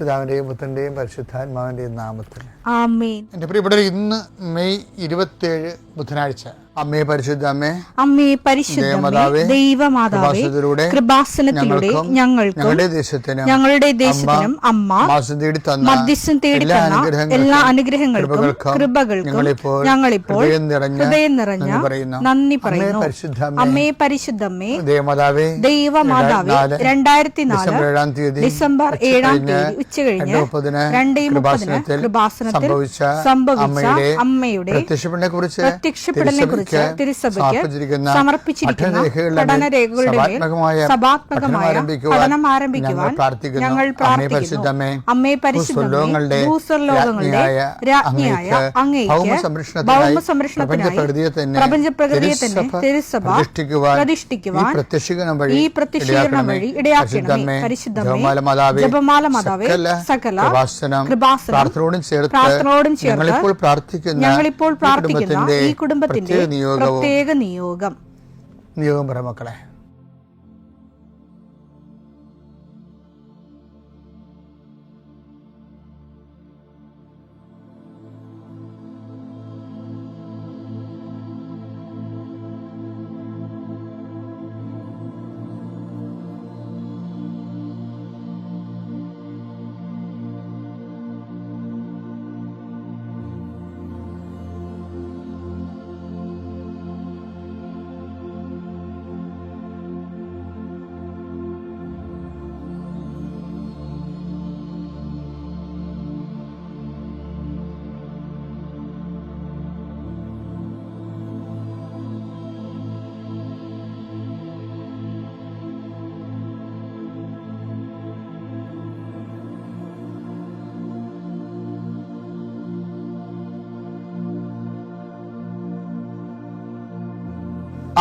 പിതാവിൻ്റെയും പുത്രൻ്റെയും പരിശുദ്ധാത്മാവിൻ്റെയും നാമത്തിൽ ആമേൻ. എൻ്റെ പ്രിയപ്പെട്ടവർ, ഇന്ന് മെയ് 27 ബുധനാഴ്ച. അമ്മേ പരിശുദ്ധ അമ്മേ, അമ്മേ പരിശുദ്ധമേ, ദൈവമാതാവേ, കൃപാസനത്തിലൂടെ ഞങ്ങൾക്കും ഞങ്ങളുടെ ദേശത്തിനും അമ്മ മധ്യസ്ഥം തേടി തന്ന എല്ലാ അനുഗ്രഹങ്ങൾക്കും കൃപകൾക്കും ഞങ്ങളിപ്പോൾ ഹൃദയം നിറഞ്ഞ നന്ദി പറയുന്നു. അമ്മേ പരിശുദ്ധമേ, ദൈവമാതാവേ, 2004 ഡിസംബർ 7 ഉച്ചകഴിഞ്ഞ് 2:30 കൃപാസനത്തിൽ സംഭവിച്ച അമ്മയുടെ പ്രത്യക്ഷപ്പെടലിനെ കുറിച്ച് തിരുസഭയ്ക്ക് സമർപ്പിച്ചിരിക്കുന്ന പഠനരേഖകളുടെ സഭാത്മകമായ പഠനം ആരംഭിക്കുവാൻ ഞങ്ങൾ പ്രാർത്ഥിക്കുന്നു. അമ്മേ പരിശുദ്ധമേ, ഭൂസ്വർലോകങ്ങളുടെ രാജ്ഞിയായ അങ്ങേയ്ക്ക് ഭൗമസംരക്ഷണത്തിനായി പ്രപഞ്ചപ്രകൃതിയെ തന്നെ തിരുസഭ പ്രതിഷ്ഠിക്കുവാൻ ഈ പ്രത്യക്ഷീകരണം വഴി ഇടയാക്കണമേ. പരിശുദ്ധമേ, ജപമാല മാതാവേ, സകല കൃപാസനം പ്രാർത്ഥനയോടും ചേർത്ത് ഞങ്ങളിപ്പോൾ പ്രാർത്ഥിക്കുന്ന ഈ കുടുംബത്തിന്റെ പ്രത്യേക നിയോഗം പറ മക്കളെ.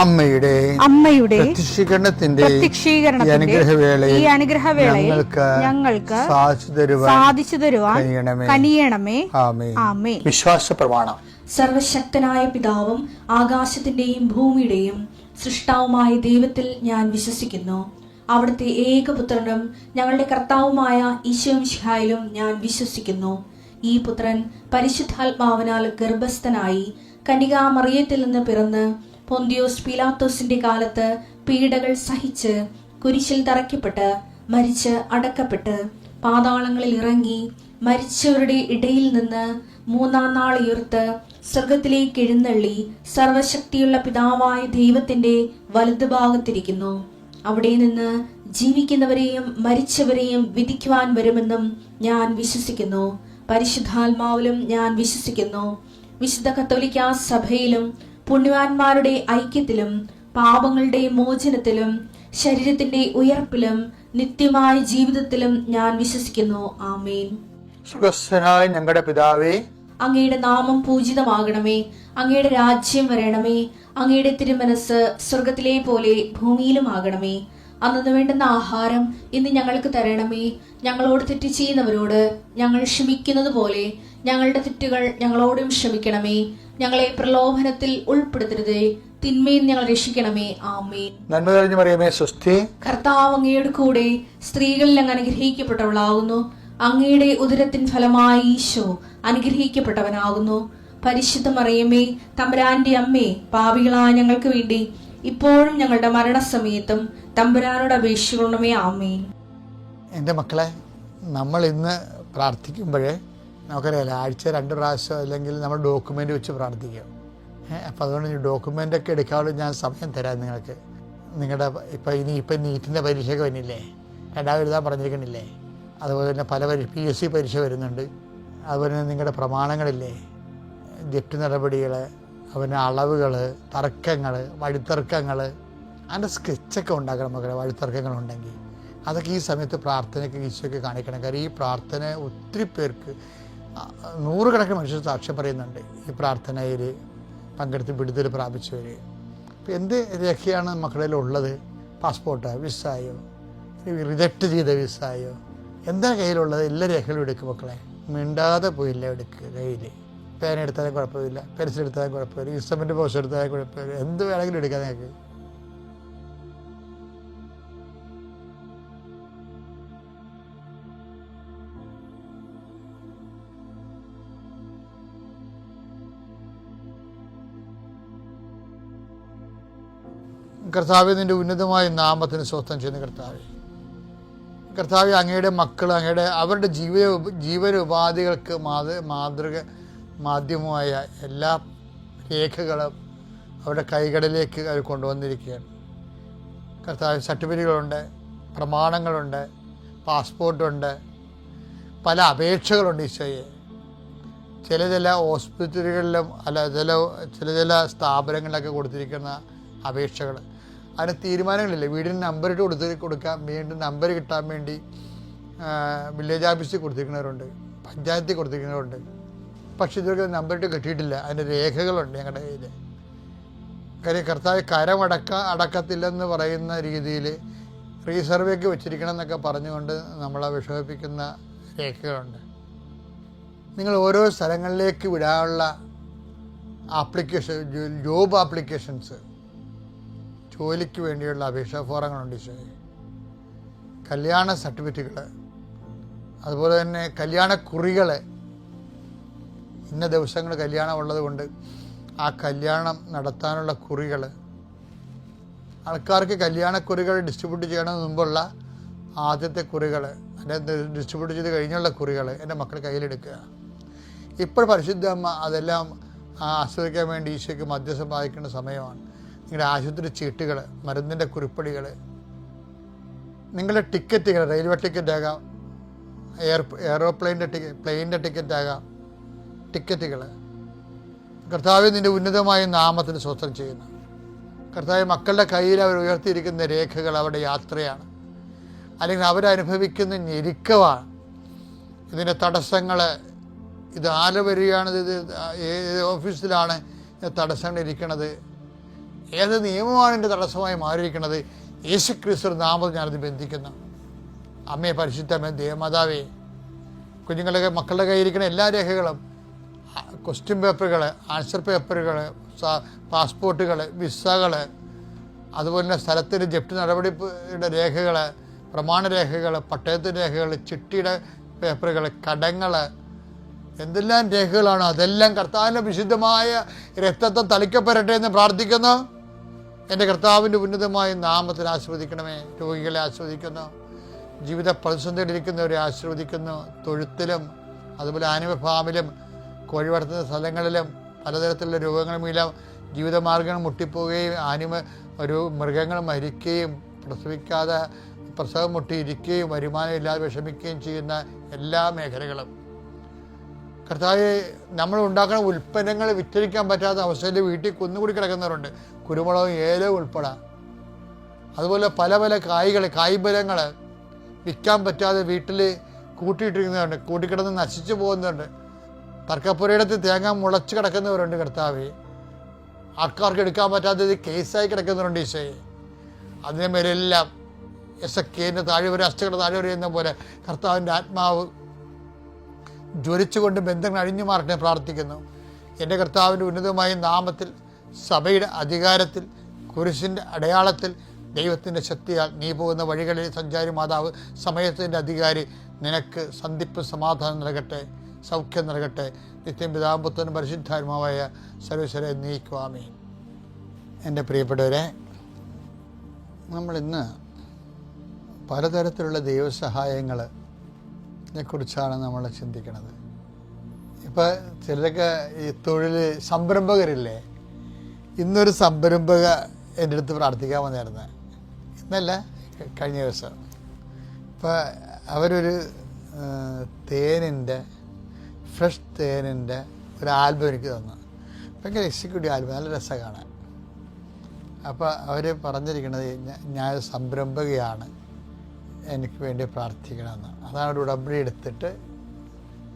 അമ്മയുടെ പ്രത്യക്ഷീകരണത്തിന്റെ ഈ അനുഗ്രഹവേളയിൽ ഞങ്ങൾക്ക് സാധിച്ചു തരുവാൻ കനിയണമേ. ആമേൻ. വിശ്വാസ പ്രമാണം. സർവശക്തനായ പിതാവും ആകാശത്തിന്റെയും ഭൂമിയുടെയും സൃഷ്ടാവുമായ ദൈവത്തിൽ ഞാൻ വിശ്വസിക്കുന്നു. അവിടുത്തെ ഏകപുത്രനും ഞങ്ങളുടെ കർത്താവുമായ ഈശോമിശിഹായിലും ഞാൻ വിശ്വസിക്കുന്നു. ഈ പുത്രൻ പരിശുദ്ധാത്മാവിനാൽ ഗർഭസ്ഥനായി കന്യകാമറിയത്തിൽ നിന്ന് പിറന്ന് പൊന്തിയോസ് പീലാത്തോസിന്റെ കാലത്ത് പീഡകൾ സഹിച്ച് കുരിശിൽ തറയ്ക്കപ്പെട്ട് മരിച്ച് അടക്കപ്പെട്ട് പാതാളങ്ങളിൽ ഇറങ്ങി മരിച്ചവരുടെ ഇടയിൽ നിന്ന് 3-ാം നാൾ ഉയർത്ത് സ്വർഗത്തിലേക്ക് എഴുന്നള്ളി സർവശക്തിയുള്ള പിതാവായ ദൈവത്തിന്റെ വലതുഭാഗത്തിരിക്കുന്നു. അവിടെ നിന്ന് ജീവിക്കുന്നവരെയും മരിച്ചവരെയും വിധിക്കുവാൻ വരുമെന്നും ഞാൻ വിശ്വസിക്കുന്നു. പരിശുദ്ധാത്മാവിലും ഞാൻ വിശ്വസിക്കുന്നു. വിശുദ്ധ കത്തോലിക്കാ സഭയിലും പുണ്യവാന്മാരുടെ ഐക്യത്തിലും പാപങ്ങളുടെ മോചനത്തിലും ശരീരത്തിന്റെ ഉയർപ്പിലും നിത്യമായ ജീവിതത്തിലും ഞാൻ വിശ്വസിക്കുന്നു. ആമേൻ. സ്വർഗ്ഗസ്ഥനായ ഞങ്ങളുടെ പിതാവേ, അങ്ങയുടെ നാമം പൂജിതമാകണമേ. അങ്ങയുടെ രാജ്യം വരണമേ. അങ്ങയുടെ തിരുമനസ് സ്വർഗത്തിലെ പോലെ ഭൂമിയിലും ആകണമേ. അന്നു വേണ്ടുന്ന ആഹാരം ഇന്ന് ഞങ്ങൾക്ക് തരണമേ. ഞങ്ങളോട് തെറ്റ് ചെയ്യുന്നവരോട് ഞങ്ങൾ ക്ഷമിക്കുന്നത് പോലെ ഞങ്ങളുടെ തെറ്റുകൾ ഞങ്ങളോടും ക്ഷമിക്കണമേ. ഞങ്ങളെ പ്രലോഭനത്തിൽ ഉൾപ്പെടുത്തരുതേ, തിന്മയിൽ ഞങ്ങൾ രക്ഷിക്കണമേ. ആമേൻ. നന്മ നിറഞ്ഞ മറിയമേ, സ്വസ്തി. കർത്താവ് അങ്ങയുടെ കൂടെ സ്ത്രീകളിൽ അങ്ങ് അനുഗ്രഹിക്കപ്പെട്ടവളാകുന്നു. അങ്ങയുടെ ഉദരത്തിൻ ഫലമായി ഈശോ അനുഗ്രഹിക്കപ്പെട്ടവനാകുന്നു. പരിശുദ്ധ മറിയമേ, തമ്പുരാന്റെ അമ്മേ, പാപികളായ ഞങ്ങൾക്ക് വേണ്ടി ഇപ്പോഴും ഞങ്ങളുടെ മരണസമയത്തും തമ്പുരാനോട് അപേക്ഷിക്കണമേ. ആമേൻ. എൻ്റെ മക്കളെ, നമ്മൾ ഇന്ന് പ്രാർത്ഥിക്കുമ്പോഴേ നമുക്കറിയാലോ, ആഴ്ച 2 പ്രാവശ്യം അല്ലെങ്കിൽ നമ്മൾ ഡോക്യുമെൻ്റ് വെച്ച് പ്രാർത്ഥിക്കും. അപ്പോൾ അതുകൊണ്ട് ഈ ഡോക്യുമെൻ്റൊക്കെ എടുക്കാനുള്ള ഞാൻ സമയം തരാം നിങ്ങൾക്ക്. നിങ്ങളുടെ ഇപ്പം നീറ്റിൻ്റെ പരീക്ഷയൊക്കെ വരുന്നില്ലേ, 2 എഴുതാൻ പറഞ്ഞിരിക്കണില്ലേ, അതുപോലെ തന്നെ പല PSC പരീക്ഷ വരുന്നുണ്ട്. അതുപോലെ തന്നെ നിങ്ങളുടെ പ്രമാണങ്ങളില്ലേ, ജപ്തി നടപടികൾ, അതുപോലെ അളവുകൾ, തർക്കങ്ങൾ, വഴിത്തർക്കങ്ങൾ, അതിൻ്റെ സ്കെച്ചൊക്കെ ഉണ്ടാക്കണം മക്കളെ. വഴിത്തർക്കങ്ങളുണ്ടെങ്കിൽ അതൊക്കെ ഈ സമയത്ത് പ്രാർത്ഥനയ്ക്ക് ഈശോയ്ക്ക് കാണിക്കണം. കാര്യം ഈ പ്രാർത്ഥന ഒത്തിരി പേർക്ക്, 100 കണക്കിന് മനുഷ്യർ സാക്ഷ്യം പറയുന്നുണ്ട് ഈ പ്രാർത്ഥനയിൽ പങ്കെടുത്ത് വിടുതൽ പ്രാപിച്ചവർ. അപ്പോൾ എന്ത് രേഖയാണ് മക്കളിൽ ഉള്ളത്? പാസ്പോർട്ടോ, വിസയോ, റിജക്റ്റ് ചെയ്ത വിസയോ, എന്താ കയ്യിലുള്ളത്? എല്ലാ രേഖകളും എടുക്കും മക്കളെ. മിണ്ടാതെ പോയില്ല എടുക്കുക. കയ്യിൽ പേന എടുത്താലും കുഴപ്പമില്ല, പെൻസിൽ എടുത്താലും കുഴപ്പമില്ല, ഇൻസ്ട്രുമെൻ്റ് ബോക്സ് എടുത്താലും കുഴപ്പമില്ല, എന്ത് വേണമെങ്കിലും എടുക്കാം നിങ്ങൾക്ക്. കർത്താവെ, നിൻ്റെ ഉന്നതമായ നാമത്തിന് സ്വസ്ഥം ചെയ്യുന്ന കർത്താവെ, അങ്ങയുടെ മക്കൾ അവരുടെ ജീവനോപാധികൾക്ക് മാധ്യമമായ എല്ലാ രേഖകളും അവരുടെ കൈകളിലേക്ക് അവർ കൊണ്ടുവന്നിരിക്കുകയാണ്. കർത്താവ്, സർട്ടിഫിക്കറ്റുകളുണ്ട്, പ്രമാണങ്ങളുണ്ട്, പാസ്പോർട്ടുണ്ട്, പല അപേക്ഷകളുണ്ട് ഈശോയെ. ചില ഹോസ്പിറ്റലുകളിലും ചില സ്ഥാപനങ്ങളിലൊക്കെ കൊടുത്തിരിക്കുന്ന അപേക്ഷകൾ, അതിന് തീരുമാനങ്ങളില്ല. വീടിന് നമ്പറിട്ട് കൊടുക്കാൻ വീണ്ടും നമ്പർ കിട്ടാൻ വേണ്ടി വില്ലേജ് ഓഫീസിൽ കൊടുത്തിരിക്കുന്നവരുണ്ട്, പഞ്ചായത്തിൽ കൊടുത്തിരിക്കുന്നവരുണ്ട്. പക്ഷേ ഇതുവരെ നമ്പറിട്ട് കിട്ടിയിട്ടില്ല. അതിൻ്റെ രേഖകളുണ്ട് ഞങ്ങളുടെ കയ്യിൽ. കാര്യം കർത്താവ് അടക്കത്തില്ലെന്ന് പറയുന്ന രീതിയിൽ റീസർവേക്ക് വെച്ചിരിക്കണം എന്നൊക്കെ പറഞ്ഞുകൊണ്ട് നമ്മളെ വിഷമിപ്പിക്കുന്ന രേഖകളുണ്ട്. നിങ്ങൾ ഓരോ സ്ഥലങ്ങളിലേക്ക് വിടാനുള്ള ജോബ് ആപ്ലിക്കേഷൻസ്, ജോലിക്ക് വേണ്ടിയുള്ള അപേക്ഷാ ഫോറങ്ങളുണ്ട് ഈശോയെ. കല്യാണ സർട്ടിഫിക്കറ്റുകൾ, അതുപോലെ തന്നെ കല്യാണക്കുറികൾ. ഇന്ന ദിവസങ്ങൾ കല്യാണം ഉള്ളത് കൊണ്ട് ആ കല്യാണം നടത്താനുള്ള കുറികൾ, ആൾക്കാർക്ക് കല്യാണക്കുറികൾ ഡിസ്ട്രിബ്യൂട്ട് ചെയ്യണമെന്ന് മുമ്പുള്ള ആദ്യത്തെ കുറികൾ, അതിൻ്റെ ഡിസ്ട്രിബ്യൂട്ട് ചെയ്ത് കഴിഞ്ഞുള്ള കുറികൾ എൻ്റെ മക്കൾ കയ്യിലെടുക്കുക. ഇപ്പോൾ പരിശുദ്ധ അമ്മ അതെല്ലാം ആസ്വദിക്കാൻ വേണ്ടി ഈശോയ്ക്ക് മധ്യസ്ഥം വഹിക്കേണ്ട സമയമാണ്. നിങ്ങളുടെ ആശുപത്രി ചീട്ടുകൾ, മരുന്നിൻ്റെ കുറിപ്പടികൾ, നിങ്ങളുടെ ടിക്കറ്റുകൾ, റെയിൽവേ ടിക്കറ്റാകാം, പ്ലെയിനിൻ്റെ ടിക്കറ്റാകാം, ടിക്കറ്റുകൾ. കർത്താവ്, നിൻ്റെ ഉന്നതമായ നാമത്തിന് സ്വസ്ഥം ചെയ്യുന്നു. കർത്താവ്, മക്കളുടെ കയ്യിൽ അവർ ഉയർത്തിയിരിക്കുന്ന രേഖകൾ അവരുടെ യാത്രയാണ്, അല്ലെങ്കിൽ അവരനുഭവിക്കുന്ന ഞെരുക്കമാണ്. ഇതിൻ്റെ തടസ്സങ്ങൾ, ഇത് ആര് വരികയാണ്, ഇത് ഏത് ഓഫീസിലാണ് തടസ്സങ്ങൾ ഇരിക്കുന്നത്, ഏത് നിയമമാണ് എൻ്റെ തടസ്സമായി മാറിയിരിക്കുന്നത്. യേശുക്രിസ്തു നാമത്തിൽ ഞാനത് ബന്ധിക്കുന്നു. അമ്മയെ, പരിശുദ്ധമേ, ദേവമാതാവേ, കുഞ്ഞുങ്ങളുടെ മക്കളുടെ കയ്യിരിക്കുന്ന എല്ലാ രേഖകളും, ക്വസ്റ്റ്യൻ പേപ്പറുകൾ, ആൻസർ പേപ്പറുകൾ, പാസ്പോർട്ടുകൾ, വിസകൾ, അതുപോലെ തന്നെ സ്ഥലത്തിൻ്റെ ജപ്തി നടപടിയുടെ രേഖകൾ, പ്രമാണരേഖകൾ, പട്ടയത്തിൻ്റെ രേഖകൾ, ചിട്ടിയുടെ പേപ്പറുകൾ, കടങ്ങൾ, എന്തെല്ലാം രേഖകളാണ് അതെല്ലാം കർത്താവിൻ്റെ വിശുദ്ധമായ രക്തത്തെ തളിക്കപ്പെടട്ടെ എന്ന് പ്രാർത്ഥിക്കുന്നു. എൻ്റെ കർത്താവിൻ്റെ ഉന്നതമായ നാമത്തിൽ ആസ്വദിക്കണമേ. രോഗികളെ ആസ്വദിക്കുന്നു, ജീവിത പ്രതിസന്ധിയിലിരിക്കുന്നവരെ ആശീർവദിക്കുന്നു. തൊഴുത്തിലും അതുപോലെ ആനിമ ഫാമിലും കോഴി വളർത്തുന്ന സ്ഥലങ്ങളിലും പലതരത്തിലുള്ള രോഗങ്ങളുമെല്ലാം ജീവിതമാർഗ്ഗങ്ങൾ മുട്ടിപ്പോവുകയും മൃഗങ്ങൾ മരിക്കുകയും പ്രസവിക്കാതെ പ്രസവം മുട്ടിയിരിക്കുകയും വരുമാനം ഇല്ലാതെ വിഷമിക്കുകയും ചെയ്യുന്ന എല്ലാ മേഖലകളും കർത്താവേ, നമ്മൾ ഉണ്ടാക്കുന്ന ഉൽപ്പന്നങ്ങൾ വിറ്റഴിക്കാൻ പറ്റാത്ത അവസ്ഥയിൽ വീട്ടിൽ കുന്നുകൂടി കിടക്കുന്നവരുണ്ട്, കുരുമുളകും ഏലവും ഉൾപ്പെടെ. അതുപോലെ പല പല കായ്ഫലങ്ങൾ വിൽക്കാൻ പറ്റാതെ വീട്ടിൽ കൂട്ടിയിട്ടിരിക്കുന്നവരുണ്ട്, കൂട്ടിക്കിടന്ന് നശിച്ചു പോകുന്നുണ്ട്. തർക്കപ്പുരയിടത്ത് തേങ്ങ മുളച്ച് കിടക്കുന്നവരുണ്ട് കർത്താവേ. ആൾക്കാർക്ക് എടുക്കാൻ പറ്റാത്തത് കേസായി കിടക്കുന്നവരുണ്ട് ഈശോയെ. അതിനെ മേലെല്ലാം എസക്കേൻ്റെ താഴെ അസ്ഥികളുടെ താഴെ എന്ന പോലെ കർത്താവിൻ്റെ ആത്മാവ് ജ്വലിച്ചുകൊണ്ട് ബന്ധങ്ങൾ അഴിഞ്ഞു മാറട്ടെ പ്രാർത്ഥിക്കുന്നു. എൻ്റെ കർത്താവിൻ്റെ ഉന്നതമായ നാമത്തിൽ, സഭയുടെ അധികാരത്തിൽ, കുരിശിൻ്റെ അടയാളത്തിൽ, ദൈവത്തിൻ്റെ ശക്തിയാൽ നീ പോകുന്ന വഴികളിൽ സഞ്ചാരി മാതാവ്, സമയത്തിൻ്റെ അധികാരി, നിനക്ക് സന്ധിപ്പ് സമാധാനം നൽകട്ടെ, സൗഖ്യം നൽകട്ടെ. നിത്യം പിതാവും പുത്രനും പരിശുദ്ധാത്മാവായ സർവ്വേശ്വരനെ നീക്കുവാമേൻ. എൻ്റെ പ്രിയപ്പെട്ടവരെ, നമ്മളിന്ന് പലതരത്തിലുള്ള ദൈവസഹായങ്ങളെ കുറിച്ചാണ് നമ്മൾ ചിന്തിക്കുന്നത്. ഇപ്പോൾ ചിലരൊക്കെ ഈ തൊഴിൽ സംരംഭകരില്ലേ, ഇന്നൊരു സംരംഭക എൻ്റെ അടുത്ത് പ്രാർത്ഥിക്കാൻ വന്നിരുന്നു, ഇന്നല്ല കഴിഞ്ഞ ദിവസം. ഇപ്പോൾ അവരൊരു ഫ്രഷ് തേനിൻ്റെ ഒരു ആൽബം എനിക്ക് തന്നു. ഭയങ്കര എക്സിക്യൂട്ടീവ് ആൽബം, നല്ല രസമാണ് കാണാൻ. അപ്പോൾ അവർ പറഞ്ഞിരിക്കുന്നത്, ഞാൻ സംരംഭകയാണ്, എനിക്ക് വേണ്ടി പ്രാർത്ഥിക്കണമെന്ന്. അതാണ് ഒരു ഉടമ്പടി എടുത്തിട്ട്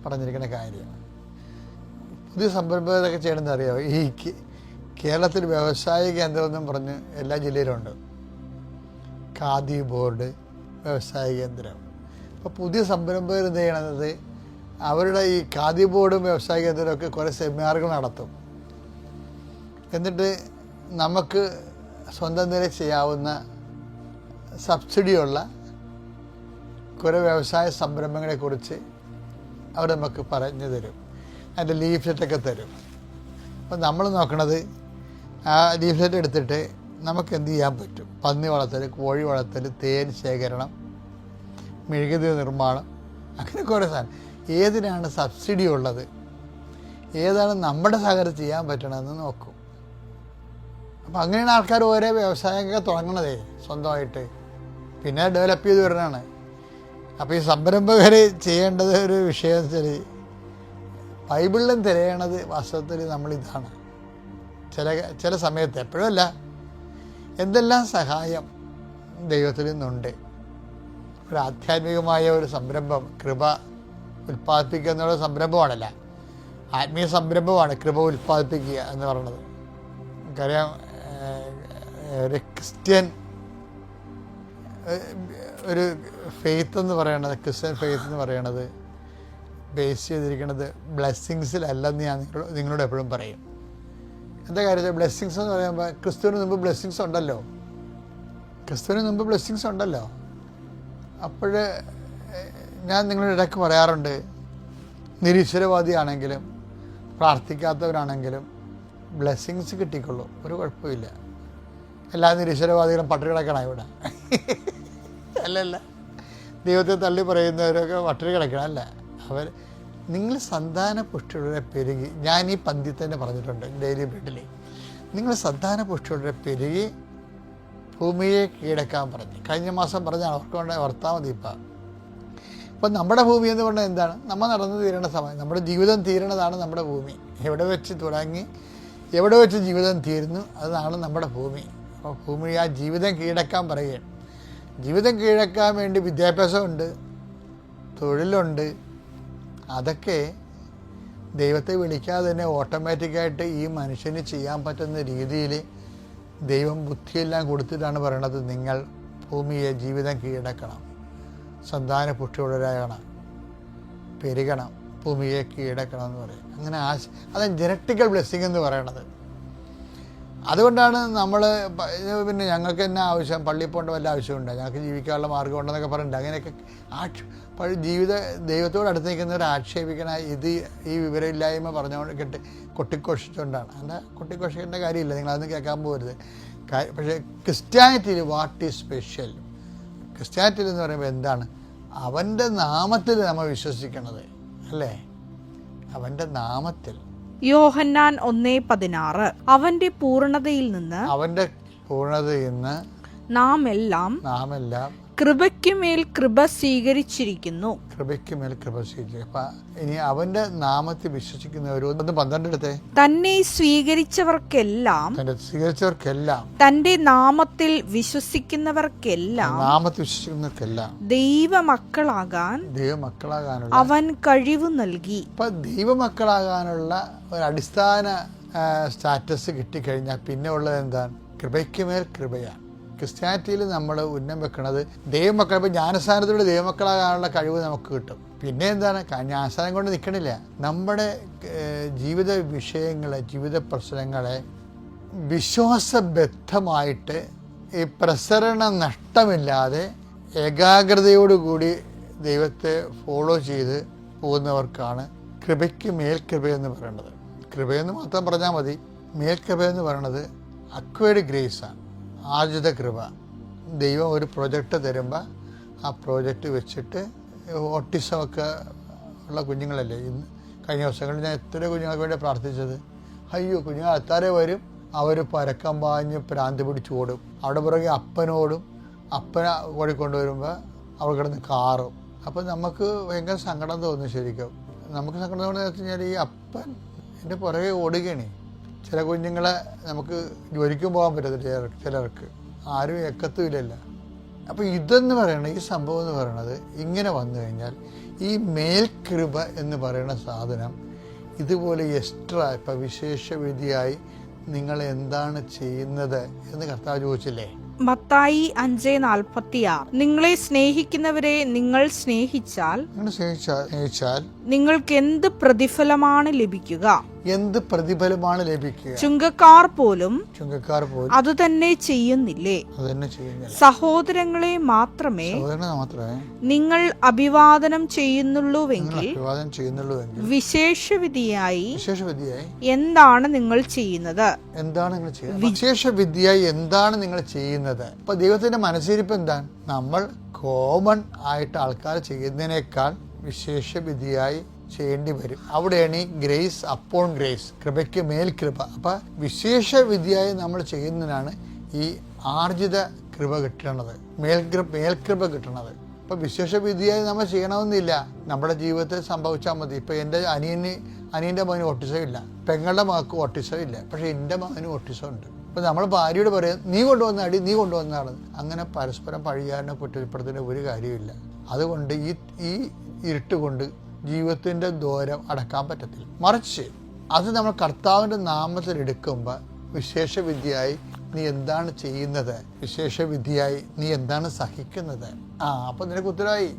പറഞ്ഞിരിക്കുന്ന കാര്യം. പുതിയ സംരംഭകരൊക്കെ ചെയ്യണമെന്ന് അറിയാമോ? ഈ കേരളത്തിൽ വ്യവസായ കേന്ദ്രമെന്നും പറഞ്ഞ് എല്ലാ ജില്ലയിലുണ്ട്. ഖാദി ബോർഡ്, വ്യവസായ കേന്ദ്രം. അപ്പോൾ പുതിയ സംരംഭകർ എന്ത് ചെയ്യണത്, അവരുടെ ഈ ഖാദി ബോർഡും വ്യവസായ കേന്ദ്രമൊക്കെ കുറേ സെമിനാറുകൾ നടത്തും. എന്നിട്ട് നമുക്ക് സ്വന്തം നില ചെയ്യാവുന്ന സബ്സിഡിയുള്ള കുറേ വ്യവസായ സംരംഭങ്ങളെക്കുറിച്ച് അവർ നമുക്ക് പറഞ്ഞു തരും, അതിൻ്റെ ലീഫ്ലെറ്റൊക്കെ തരും. അപ്പോൾ നമ്മൾ നോക്കണത് ആ ലീഫ്ലെറ്റ് എടുത്തിട്ട് നമുക്ക് എന്ത് ചെയ്യാൻ പറ്റും? പന്നി വളർത്തൽ, കോഴി വളർത്തൽ, തേൻ ശേഖരണം, മെഴുകുതിരി നിർമ്മാണം, അങ്ങനെ കുറേ സാധനം. ഏതിനാണ് സബ്സിഡി ഉള്ളത്, ഏതാണ് നമ്മുടെ സഹകരണം ചെയ്യാൻ പറ്റണമെന്ന് നോക്കും. അപ്പം അങ്ങനെയാണ് ആൾക്കാർ ഓരോ വ്യവസായമൊക്കെ തുടങ്ങണതേ സ്വന്തമായിട്ട്, പിന്നെ ഡെവലപ്പ് ചെയ്ത് വരുന്നതാണ്. അപ്പോൾ ഈ സംരംഭകർ ചെയ്യേണ്ടത് ഒരു വിഷയം വെച്ചാൽ ബൈബിളിലും തിരയണത് വാസ്തവത്തിൽ നമ്മളിതാണ്. ചില സമയത്ത്, എപ്പോഴും അല്ല, എന്തെല്ലാം സഹായം ദൈവത്തിൽ നിന്നുണ്ട്. ഒരു ആധ്യാത്മികമായ ഒരു സംരംഭം, കൃപ ഉൽപ്പാദിപ്പിക്കുക എന്നുള്ള സംരംഭമാണല്ല, ആത്മീയ സംരംഭമാണ് കൃപ ഉൽപ്പാദിപ്പിക്കുക എന്ന് പറയുന്നത്. നമുക്കറിയാം, ഒരു ക്രിസ്ത്യൻ ഒരു ഫെയ്ത്ത് എന്ന് പറയണത്, ക്രിസ്ത്യൻ ഫെയ്ത്ത് എന്ന് പറയണത് ബേസ് ചെയ്തിരിക്കുന്നത് ബ്ലെസ്സിങ്സിലല്ലെന്ന് ഞാൻ നിങ്ങളോട് എപ്പോഴും പറയും. എന്താ കാര്യത്തിൽ ബ്ലെസ്സിങ്സ് എന്ന് പറയുമ്പോൾ ക്രിസ്തുവിന് മുമ്പ് ബ്ലെസ്സിങ്സ് ഉണ്ടല്ലോ, അപ്പോൾ ഞാൻ നിങ്ങളുടെ ഇടയ്ക്ക് പറയാറുണ്ട്, നിരീശ്വരവാദിയാണെങ്കിലും പ്രാർത്ഥിക്കാത്തവരാണെങ്കിലും ബ്ലെസ്സിങ്സ് കിട്ടിക്കൊള്ളൂ, ഒരു കുഴപ്പമില്ല. എല്ലാ നിരീശ്വരവാദികളും പട്ടിണി കിടക്കണം ഇവിടെ, അല്ലല്ല. ദൈവത്തെ തള്ളി പറയുന്നവരൊക്കെ പട്ടിണി കിടക്കണം, അല്ല. നിങ്ങൾ സന്താന പുഷ്ടിയുടെ പെരുകി, ഞാൻ ഈ പന്തിയിൽ തന്നെ പറഞ്ഞിട്ടുണ്ട് ഡെയിലി ബ്രെഡിൽ, നിങ്ങൾ സന്താന പുഷ്ടിയുടെ പെരുകി ഭൂമിയെ കീഴടക്കാൻ പറഞ്ഞു. കഴിഞ്ഞ മാസം പറഞ്ഞാൽ അവർക്ക് കൊണ്ട് ഓർത്താൽ മതി. ഇപ്പം നമ്മുടെ ഭൂമി എന്ന് പറഞ്ഞാൽ എന്താണ്? നമ്മൾ നടന്നു തീരണ സമയം, നമ്മുടെ ജീവിതം തീരണതാണ് നമ്മുടെ ഭൂമി. എവിടെ വെച്ച് തുടങ്ങി എവിടെ വെച്ച് ജീവിതം തീരുന്നു, അതാണ് നമ്മുടെ ഭൂമി. അപ്പോൾ ഭൂമി ആ ജീവിതം കീഴടക്കാൻ പറയുകയാണ്. ജീവിതം കീഴടക്കാൻ വേണ്ടി വിദ്യാഭ്യാസമുണ്ട്, തൊഴിലുണ്ട്. അതൊക്കെ ദൈവത്തെ വിളിക്കാതെ തന്നെ ഓട്ടോമാറ്റിക്കായിട്ട് ഈ മനുഷ്യന് ചെയ്യാൻ പറ്റുന്ന രീതിയിൽ ദൈവം ബുദ്ധിയെല്ലാം കൊടുത്തിട്ടാണ് പറയണത്, നിങ്ങൾ ഭൂമിയെ ജീവിതം കീഴടക്കണം, സന്താന പുഷ്ടിയുള്ളവരാകണം, പെരുകണം, ഭൂമിയെ കീഴടക്കണം എന്ന് പറയും. അങ്ങനെ അതാണ് ജനറ്റിക്കൽ ബ്ലെസ്സിങ് എന്ന് പറയണത്. അതുകൊണ്ടാണ് നമ്മൾ പിന്നെ ഞങ്ങൾക്ക് തന്നെ ആവശ്യം, പള്ളിയിൽ പോകേണ്ട വല്ല ആവശ്യമുണ്ട്, ഞങ്ങൾക്ക് ജീവിക്കാനുള്ള മാർഗ്ഗം ഉണ്ടെന്നൊക്കെ പറയുന്നുണ്ട്. അങ്ങനെയൊക്കെ ദൈവത്തോട് അടുത്ത് നിൽക്കുന്നവർ ആക്ഷേപിക്കണ ഈ വിവരമില്ലായ്മ പറഞ്ഞുകൊണ്ട് കൊട്ടിഘോഷിച്ചുകൊണ്ടാണ്. എന്താ കൊട്ടിഘോഷിക്കേണ്ട കാര്യമില്ല, നിങ്ങളതൊന്നും കേൾക്കാൻ പോകരുത്. പക്ഷേ ക്രിസ്ത്യാനിറ്റിയിൽ വാട്ട് ഈസ് സ്പെഷ്യൽ, ക്രിസ്ത്യാനിറ്റിയിൽ എന്ന് പറയുമ്പോൾ എന്താണ്? അവൻ്റെ നാമത്തിൽ നമ്മൾ വിശ്വസിക്കണത്, അല്ലേ? അവൻ്റെ നാമത്തിൽ. യോഹന്നാൻ 1:16 അവന്റെ പൂർണ്ണതയിൽ നിന്ന് നാം എല്ലാം കൃപയ്ക്കുമേൽ കൃപ സ്വീകരിച്ചിരിക്കുന്നു. ഇനി അവന്റെ നാമത്തിൽ വിശ്വസിക്കുന്നവർ 12 തന്നെ സ്വീകരിച്ചവർക്കെല്ലാം തന്റെ നാമത്തിൽ വിശ്വസിക്കുന്നവർക്കെല്ലാം ദൈവമക്കളാകാൻ അവൻ കഴിവ് നൽകി. ഇപ്പൊ ദൈവമക്കളാകാനുള്ള ഒരു അടിസ്ഥാന സ്റ്റാറ്റസ് കിട്ടിക്കഴിഞ്ഞാൽ പിന്നെ ഉള്ളത് എന്താണ്? കൃപയ്ക്കുമേൽ കൃപയാണ്. ക്രിസ്ത്യാനിറ്റിയിൽ നമ്മൾ ഉന്നം വെക്കുന്നത് ദൈവമക്കൾ. ഇപ്പം ജ്ഞാനസ്ഥാനത്തിലൂടെ ദൈവമക്കളാകാനുള്ള കഴിവ് നമുക്ക് കിട്ടും. പിന്നെ എന്താണ്? ജ്ഞാനസ്ഥാനം കൊണ്ട് നിൽക്കണില്ല, നമ്മുടെ ജീവിത വിഷയങ്ങളെ, ജീവിത പ്രശ്നങ്ങളെ വിശ്വാസബദ്ധമായിട്ട് ഈ പ്രസരണ നഷ്ടമില്ലാതെ ഏകാഗ്രതയോടുകൂടി ദൈവത്തെ ഫോളോ ചെയ്ത് പോകുന്നവർക്കാണ് കൃപയ്ക്ക് മേൽകൃപയെന്ന് പറയുന്നത്. കൃപയെന്ന് മാത്രം പറഞ്ഞാൽ മതി. മേൽകൃപയെന്ന് പറയുന്നത് അക്വയർഡ് ഗ്രേസാണ്, ആർജിത കൃപ. ദൈവം ഒരു പ്രൊജക്റ്റ് തരുമ്പോൾ ആ പ്രോജക്റ്റ് വെച്ചിട്ട് ഓട്ടിസമൊക്കെ ഉള്ള കുഞ്ഞുങ്ങളല്ലേ, ഇന്ന് കഴിഞ്ഞ ദിവസങ്ങളിൽ ഞാൻ എത്ര കുഞ്ഞുങ്ങൾക്ക് വേണ്ടി പ്രാർത്ഥിച്ചത്. അയ്യോ, കുഞ്ഞുങ്ങൾ അത്താരെ വരും, അവർ പരക്കം പാഞ്ഞ് പ്രാന്ത് പിടിച്ച് ഓടും. അവിടെ പുറകെ അപ്പനോടും, അപ്പന ഓടിക്കൊണ്ടുവരുമ്പോൾ അവർ കിടന്ന് കാറും. അപ്പം നമുക്ക് ഭയങ്കര സങ്കടം തോന്നും. ശരിക്കും നമുക്ക് സങ്കടം തോന്നുന്നത് വെച്ച് കഴിഞ്ഞാൽ ഈ അപ്പൻ എൻ്റെ പുറകെ ഓടുകയാണ്. ചില കുഞ്ഞുങ്ങളെ നമുക്ക് ജോലിക്കും പോകാൻ പറ്റത്തില്ല, ചിലർക്ക് ആരും എക്കത്തുമില്ലല്ലോ. അപ്പോൾ ഇതെന്ന് പറയണത്, ഈ സംഭവം എന്ന് പറയണത് ഇങ്ങനെ വന്നു കഴിഞ്ഞാൽ ഈ മേൽകൃപ എന്ന് പറയുന്ന സാധനം ഇതുപോലെ എക്സ്ട്രാ ഇപ്പം വിശേഷവിധിയായി നിങ്ങൾ എന്താണ് ചെയ്യുന്നത് എന്ന് കർത്താവ് ചോദിച്ചില്ലേ? മത്തായി 5:46 നിങ്ങളെ സ്നേഹിക്കുന്നവരെ നിങ്ങൾ സ്നേഹിച്ചാൽ നിങ്ങൾക്ക് എന്ത് പ്രതിഫലമാണ് ലഭിക്കുക? എന്ത് പ്രതിഫലമാണ് ലഭിക്കുക? ചുങ്കക്കാർ പോലും അത് തന്നെ ചെയ്യുന്നില്ലേ? സഹോദരങ്ങളെ മാത്രമേ നിങ്ങൾ അഭിവാദനം ചെയ്യുന്നുള്ളൂവെങ്കിൽ വിശേഷവിധിയായി എന്താണ് നിങ്ങൾ ചെയ്യുന്നത്? വിശേഷവിധിയായി എന്താണ് നിങ്ങൾ ചെയ്യുന്നത്? ഇപ്പൊ ദൈവത്തിന്റെ മനസ്സിരിപ്പ് എന്താണ്? നമ്മൾ കോമൺ ആയിട്ട് ആൾക്കാർ ചെയ്യുന്നതിനേക്കാൾ വിശേഷവിധിയായി ചെയ്യേണ്ടി വരും. അവിടെയാണ് ഈ ഗ്രേസ് അപ്പോൺ ഗ്രേസ്, കൃപയ്ക്ക് മേൽ കൃപ. അപ്പൊ വിശേഷവിധിയായി നമ്മൾ ചെയ്യുന്നതിനാണ് ഈ ആർജിത കൃപ കിട്ടണത്, മേൽകൃപ കിട്ടണത്. ഇപ്പൊ വിശേഷവിധിയായി നമ്മൾ ചെയ്യണമെന്നില്ല, നമ്മുടെ ജീവിതത്തിൽ സംഭവിച്ചാൽ മതി. ഇപ്പൊ എൻ്റെ അനിയൻ്റെ മകന് ഓട്ടിസം ഇല്ല, പെങ്ങളുടെ മകൾക്ക് ഓട്ടിസം ഇല്ല, പക്ഷെ എൻ്റെ മകന് ഓട്ടിസം ഉണ്ട്. ഇപ്പൊ നമ്മൾ ഭാര്യയോട് പറയാം, നീ കൊണ്ടുവന്ന അടി നീ കൊണ്ടുവന്നതാണ്. അങ്ങനെ പരസ്പരം പഴിയാനോ കുറ്റപ്പെടുത്തുന്ന ഒരു കാര്യമില്ല. അതുകൊണ്ട് ഈ ഇരുട്ട് കൊണ്ട് ജീവിതത്തിൻ്റെ ദൂരം അടക്കാൻ പറ്റത്തില്ല. മറിച്ച് അത് നമ്മൾ കർത്താവിൻ്റെ നാമത്തിൽ എടുക്കുമ്പോൾ വിശേഷവിധിയായി നീ എന്താണ് ചെയ്യുന്നത്, വിശേഷവിധിയായി നീ എന്താണ് സഹിക്കുന്നത്. അപ്പം നിനക്ക് ഉത്തരവായി.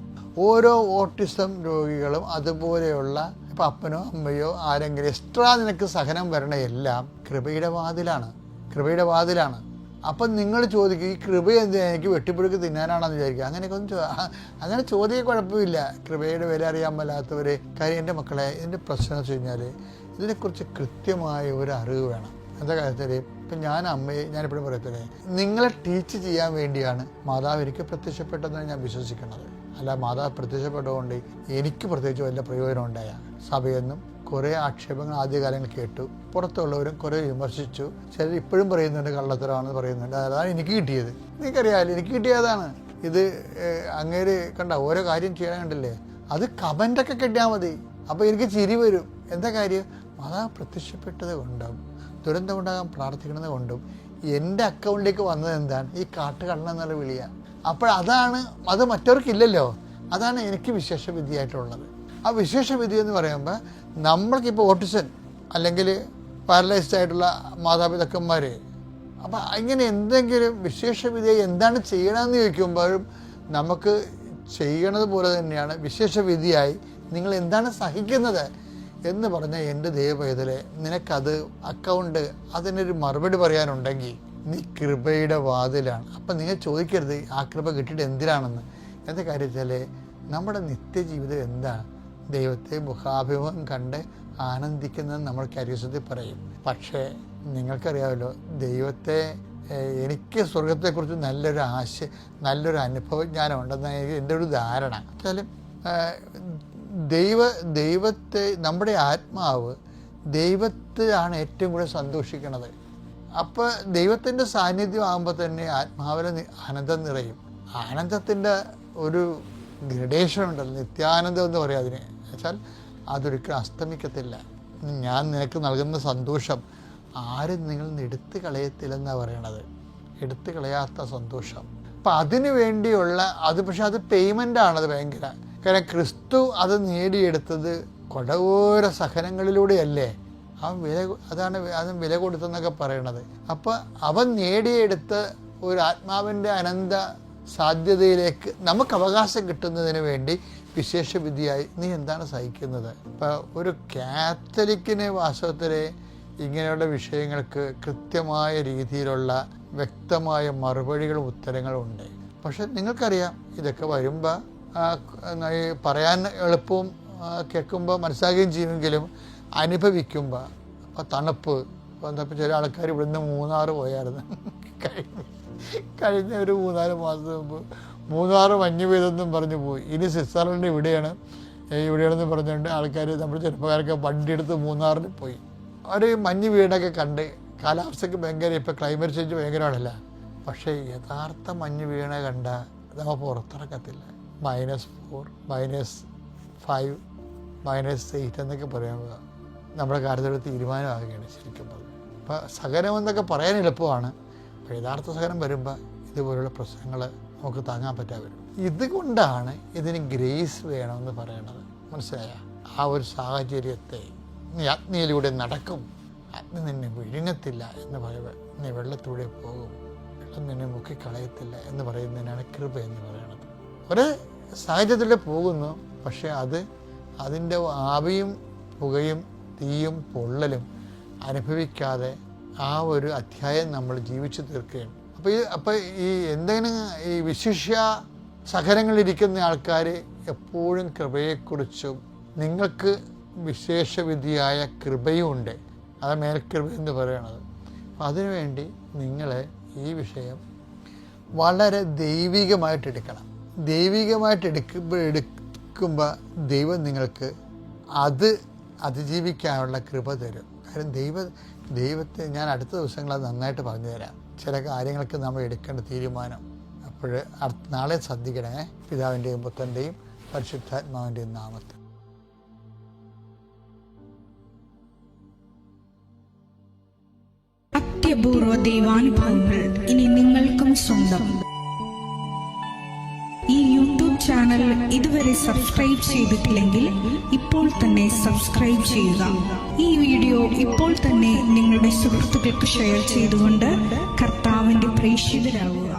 ഓരോ ഓട്ടിസം രോഗികളും അതുപോലെയുള്ള ഇപ്പം അപ്പനോ അമ്മയോ ആരെങ്കിലും എക്സ്ട്രാ നിനക്ക് സഹനം വരണ എല്ലാം കൃപയുടെ വാതിലാണ്. അപ്പം നിങ്ങൾ ചോദിക്കും, ഈ കൃപ എന്തിനാ, എനിക്ക് വെട്ടിപ്പുഴുക്ക് തിന്നാനാണെന്ന് വിചാരിക്കുക. അങ്ങനെ ചോദിക്കാൻ കുഴപ്പമില്ല. കൃപയുടെ വില അറിയാൻ മേലാത്തവരെ. കാര്യം എൻ്റെ മക്കളെ, ഇതിൻ്റെ പ്രശ്നം വെച്ച് കഴിഞ്ഞാൽ ഇതിനെക്കുറിച്ച് കൃത്യമായ ഒരു അറിവ് വേണം. എന്താ കാര്യത്തിൽ ഇപ്പം ഞാനെപ്പോഴും പറയത്തില്ലേ, നിങ്ങളെ ടീച്ച് ചെയ്യാൻ വേണ്ടിയാണ് മാതാവ് എനിക്ക് പ്രത്യക്ഷപ്പെട്ടതെന്ന് ഞാൻ വിശ്വസിക്കുന്നത്. അല്ല, മാതാവ് പ്രത്യക്ഷപ്പെട്ടതുകൊണ്ട് എനിക്ക് പ്രത്യേകിച്ച് വല്ല പ്രയോജനം ഉണ്ടായ. സഭയെന്നും കുറേ ആക്ഷേപങ്ങൾ ആദ്യകാലങ്ങൾ കേട്ടു, പുറത്തുള്ളവരും കുറേ വിമർശിച്ചു. ചിലർ ഇപ്പോഴും പറയുന്നുണ്ട് കള്ളത്തരമാണെന്ന് പറയുന്നുണ്ട്. അതാണ് എനിക്ക് കിട്ടിയത്. നിങ്ങൾക്കറിയാമല്ലോ, എനിക്ക് കിട്ടിയതാണ് ഇത്. അങ്ങേര് കണ്ട ഓരോ കാര്യം ചെയ്യാൻ കണ്ടില്ലേ, അത് കമൻ്റൊക്കെ കിട്ടിയാൽ മതി. അപ്പോൾ എനിക്ക് ചിരി വരും. എന്താ കാര്യം? മാതാവ് പ്രത്യക്ഷപ്പെട്ടത് കൊണ്ടും ദുരന്തമുണ്ടാകാൻ പ്രാർത്ഥിക്കുന്നത് കൊണ്ടും എൻ്റെ അക്കൗണ്ടിലേക്ക് വന്നത് എന്താണ്? ഈ കാട്ടുകള്ളെന്നുള്ള വിളിയാണ്. അത് മറ്റവർക്കില്ലല്ലോ. അതാണ് എനിക്ക് വിശേഷവിധിയായിട്ടുള്ളത്. ആ വിശേഷവിധി എന്ന് പറയുമ്പോൾ നമ്മൾക്കിപ്പോൾ ഓട്ടിസൺ അല്ലെങ്കിൽ പാരലൈസ്ഡ് ആയിട്ടുള്ള മാതാപിതാക്കന്മാർ, അപ്പം ഇങ്ങനെ എന്തെങ്കിലും വിശേഷവിധിയായി എന്താണ് ചെയ്യണമെന്ന് ചോദിക്കുമ്പോഴും നമുക്ക് ചെയ്യണത് പോലെ തന്നെയാണ് വിശേഷവിധിയായി നിങ്ങൾ എന്താണ് സഹിക്കുന്നത് എന്ന് പറഞ്ഞാൽ, എൻ്റെ ദൈവപൈതലെ, നിനക്കത് അക്കൗണ്ട് അതിനൊരു മറുപടി പറയാനുണ്ടെങ്കിൽ നീ കൃപയുടെ വാതിലാണ്. അപ്പം നിങ്ങൾ ചോദിക്കരുത് ആ കൃപ കിട്ടിയിട്ട് എന്തിനാണെന്ന്. എന്താ കാര്യത്തിൽ നമ്മുടെ നിത്യജീവിതം എന്താണ്? ദൈവത്തെ മുഖാഭിമുഖം കണ്ട് ആനന്ദിക്കുന്നത് നമ്മൾ കരിസത്തിൽ പറയും. പക്ഷേ നിങ്ങൾക്കറിയാമല്ലോ, ദൈവത്തെ എനിക്ക് സ്വർഗത്തെക്കുറിച്ച് നല്ലൊരു അനുഭവജ്ഞാനം ഉണ്ടെന്നാണ് എൻ്റെ ഒരു ധാരണ. വെച്ചാലും ദൈവത്തെ, നമ്മുടെ ആത്മാവ് ദൈവത്തിലാണ് ഏറ്റവും കൂടുതൽ സന്തോഷിക്കുന്നത്. അപ്പോൾ ദൈവത്തിൻ്റെ സാന്നിധ്യം ആകുമ്പോൾ തന്നെ ആത്മാവിലെ ആനന്ദം നിറയും. ആനന്ദത്തിൻ്റെ ഒരു ഗ്രഡേഷൻ ഉണ്ടല്ലോ, നിത്യാനന്ദം എന്ന് പറയാം അതിന്. വെച്ചാൽ അതൊരിക്കലും അസ്തമിക്കത്തില്ല. ഞാൻ നിനക്ക് നൽകുന്ന സന്തോഷം ആരും നിങ്ങൾ എടുത്തു കളയത്തില്ലെന്നാണ് പറയണത്. എടുത്തു കളയാത്ത സന്തോഷം. അപ്പം അതിനു വേണ്ടിയുള്ള പക്ഷെ അത് പേയ്മെൻ്റാണത് ഭയങ്കര. കാരണം ക്രിസ്തു അത് നേടിയെടുത്തത് കൊടോര സഹനങ്ങളിലൂടെയല്ലേ. അവൻ വില കൊടുത്തെന്നൊക്കെ പറയണത്. അപ്പം അവൻ നേടിയെടുത്ത ഒരു ആത്മാവിൻ്റെ അനന്ത സാധ്യതയിലേക്ക് നമുക്ക് അവകാശം കിട്ടുന്നതിന് വേണ്ടി വിശേഷവിധിയായി നീ എന്താണ് സഹിക്കുന്നത്? ഇപ്പം ഒരു കാത്തലിക്കിന് വാസ്തവത്തിൽ ഇങ്ങനെയുള്ള വിഷയങ്ങൾക്ക് കൃത്യമായ രീതിയിലുള്ള വ്യക്തമായ മറുപടികളും ഉത്തരങ്ങളും ഉണ്ട്. പക്ഷെ നിങ്ങൾക്കറിയാം, ഇതൊക്കെ വരുമ്പോൾ പറയാൻ എളുപ്പവും കേൾക്കുമ്പോൾ മനസ്സിലാകുകയും ചെയ്യുമെങ്കിലും അനുഭവിക്കുമ്പോൾ അപ്പോൾ തണുപ്പ്. ഇപ്പോൾ ചില ആൾക്കാർ ഇവിടുന്ന് മൂന്നാർ പോയായിരുന്നു കഴിഞ്ഞ ഒരു 3-4 മാസം മുമ്പ്. മൂന്നാർ മഞ്ഞ് പെയ്തെന്നും പറഞ്ഞു പോയി. ഇനി സ്വിറ്റ്സർലൻഡ് ഇവിടെയാണെന്ന് പറഞ്ഞുകൊണ്ട് ആൾക്കാർ, നമ്മുടെ ചെറുപ്പക്കാരൊക്കെ വണ്ടിയെടുത്ത് മൂന്നാറിൽ പോയി. അവർ മഞ്ഞ് വീടൊക്കെ കണ്ട്. കാലാവസ്ഥയ്ക്ക് ഭയങ്കര, ഇപ്പോൾ ക്ലൈമറ്റ് ചേഞ്ച് ഭയങ്കരമാണല്ല. പക്ഷേ യഥാർത്ഥ മഞ്ഞ് വീണ കണ്ട നമ്മൾ പുറത്തിറക്കത്തില്ല. -4, -5, -8 എന്നൊക്കെ പറയുമ്പോൾ നമ്മുടെ കാര്യത്തിൽ തീരുമാനമാകുകയാണ് ശരിക്കും പറഞ്ഞത്. അപ്പോൾ സഹനമെന്നൊക്കെ പറയാൻ എളുപ്പമാണ്. അപ്പോൾ യഥാർത്ഥ സഹനം വരുമ്പോൾ ഇതുപോലുള്ള പ്രശ്നങ്ങൾ നമുക്ക് താങ്ങാൻ പറ്റാതെ വരും. ഇതുകൊണ്ടാണ് ഇതിന് ഗ്രേസ് വേണമെന്ന് പറയണത്. മനസ്സിലായ? ആ ഒരു സാഹചര്യത്തെ നീ അഗ്നിയിലൂടെ നടക്കും, അഗ്നി നിന്നെ വിഴുങ്ങത്തില്ല എന്ന് പറയുമ്പോൾ നീ വെള്ളത്തിലൂടെ പോകും. വെള്ളം നിന്നെ മുക്കിക്കളയത്തില്ല എന്ന് പറയുന്നതിനാണ് കൃപ എന്ന് പറയുന്നത്. ഒരു സാഹചര്യത്തിൽ പോകുന്നു, പക്ഷെ അതിൻ്റെ ആവിയും പുകയും തീയും പൊള്ളലും അനുഭവിക്കാതെ ആ ഒരു അധ്യായം നമ്മൾ ജീവിച്ചു തീർക്കുകയാണ്. അപ്പോൾ ഈ എന്തെങ്കിലും ഈ വിശിഷ്യ സഹനങ്ങളിരിക്കുന്ന ആൾക്കാർ എപ്പോഴും കൃപയെക്കുറിച്ചും നിങ്ങൾക്ക് വിശേഷവിധിയായ കൃപയുമുണ്ട്, അത് മേൽക്കൃപ എന്ന് പറയണത്. അപ്പം അതിനുവേണ്ടി നിങ്ങൾ ഈ വിഷയം വളരെ ദൈവികമായിട്ട് എടുക്കണം. ദൈവികമായിട്ട് എടുക്കുമ്പോൾ ദൈവം നിങ്ങൾക്ക് അത് അതിജീവിക്കാനുള്ള കൃപ തരും. കാര്യം ദൈവത്തെ ഞാൻ അടുത്ത ദിവസങ്ങൾ അത് നന്നായിട്ട് പറഞ്ഞു തരാം. ചില കാര്യങ്ങൾക്ക് നമ്മൾ എടുക്കേണ്ട തീരുമാനം. അപ്പോൾ നാളെ ശ്രദ്ധിക്കണേ. പിതാവിൻ്റെയും പുത്രൻ്റെയും പരിശുദ്ധാത്മാവിൻ്റെയും നാമത്തിൽ. അത്യപൂർവ ദൈവാനുഭവങ്ങൾ ഇനി നിങ്ങൾക്കും സ്വന്തം. ഈ യൂട്യൂബ് ചാനൽ ഇതുവരെ സബ്സ്ക്രൈബ് ചെയ്തിട്ടില്ലെങ്കിൽ ഇപ്പോൾ തന്നെ സബ്സ്ക്രൈബ് ചെയ്യുക. ഈ വീഡിയോ ഇപ്പോൾ തന്നെ നിങ്ങളുടെ സുഹൃത്തുക്കൾക്ക് ഷെയർ ചെയ്തുകൊണ്ട് കർത്താവിന്റെ പ്രേക്ഷിതരാകുക.